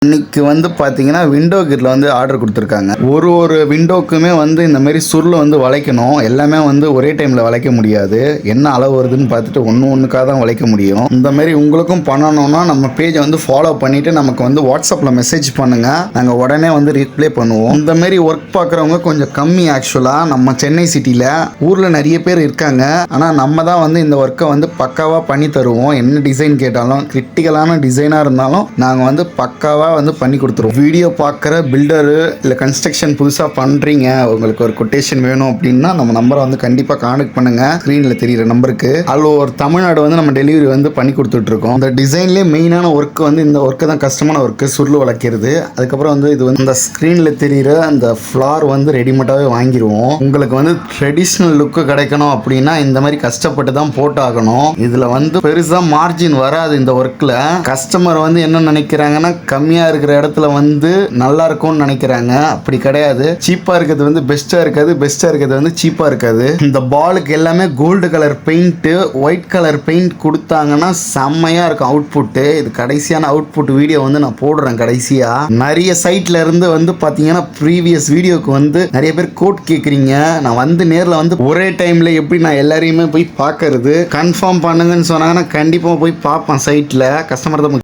இன்னைக்கு வந்து பார்த்தீங்கன்னா விண்டோ கிரில் வந்து ஆர்டர் கொடுத்துருக்காங்க. ஒரு விண்டோக்குமே வந்து இந்த மாதிரி சுருள் வந்து வளைக்கணும். எல்லாமே வந்து ஒரே டைமில் வளைக்க முடியாது. என்ன அளவு வருதுன்னு பார்த்துட்டு ஒன்றுக்காக தான் வளைக்க முடியும். இந்த மாதிரி உங்களுக்கும் பண்ணணும்னா நம்ம பேஜை வந்து ஃபாலோ பண்ணிவிட்டு நமக்கு வந்து வாட்ஸ்அப்பில் மெசேஜ் பண்ணுங்கள். நாங்கள் உடனே வந்து ரிப்ளை பண்ணுவோம். இந்த மாதிரி ஒர்க் பார்க்குறவங்க கொஞ்சம் கம்மி. ஆக்சுவலாக நம்ம சென்னை சிட்டியில் ஊரில் நிறைய பேர் இருக்காங்க. ஆனால் நம்ம தான் வந்து இந்த ஒர்க்கை வந்து பக்காவாக பண்ணி தருவோம். என்ன டிசைன் கேட்டாலும், கிரிட்டிக்கலான டிசைனாக இருந்தாலும் நாங்கள் வந்து பக்காவாக வந்து பண்ணி கொடுத்துருவோம். வீடியோ பார்க்குற பில்டரு இல்லை கன்ஸ்ட்ரக்ஷன் புதுசாக பண்ணுறீங்க, உங்களுக்கு ஒரு கொட்டேஷன் வேணும் அப்படின்னா நம்ம நம்பரை வந்து கண்டிப்பாக கான்டெக்ட் பண்ணுங்கள். ஸ்க்ரீனில் தெரிகிற நம்பருக்கு. அதில் ஒரு தமிழ்நாடு வந்து நம்ம டெலிவரி வந்து பண்ணி கொடுத்துட்ருக்கோம். இந்த டிசைன்லேயே மெயினான ஒர்க்கு வந்து இந்த ஒர்க்கு தான் கஷ்டமான ஒர்க்கு, சுருள் வளைக்கிறது. அதுக்கப்புறம் வந்து இது வந்து இந்த ஸ்க்ரீனில் தெரிகிற அந்த ஃப்ளார் வந்து ரெடிமேடாகவே வாங்கிடுவோம். உங்களுக்கு வந்து ட்ரெடிஷ்னல் லுக்கு கிடைக்கணும் அப்படின்னா இந்த மாதிரி கஷ்டப்பட்டு தான் போட்டாகணும். இதில் வந்து பெருசாக மார்ஜின் வராது. இந்த ஒர்க்கில் கஸ்டமர் வந்து என்ன நினைக்கிறாங்கன்னா கம்மியாக இருக்கிற இடத்துல வந்து நல்லா இருக்கும்னு நினைக்கிறாங்க. அப்படி கிடையாது. சீப்பா இருக்கிறது வந்து பெஸ்டா இருக்காது, பெஸ்டா இருக்கிறது வந்து சீப்பா இருக்காது. இந்த பாலுக்கு எல்லாமே gold colour paint, white colour paint கொடுத்தாங்கன்னா செம்மையா இருக்கும் அவுட்புட். இது கடைசியான அவுட்புட் வீடியோ வந்து நான் போடுறேன். கடைசியா நிறைய சைட்ல இருந்து வந்து பாத்தீங்கன்னா ப்ரீவியஸ் வீடியோக்கு வந்து நிறைய பேர் கோட் கேட்குறீங்க. நான் வந்து நேரில் வந்து ஒரே டைம்ல எப்படி நான் எல்லாரையுமே போய் பார்க்கறது, கன்ஃபார்ம் பண்ணுங்கன்னு சொன்னாங்கன்னா கண்டிப்பா போய் பார்ப்பேன். சைட்ல கஸ்டமர் தான்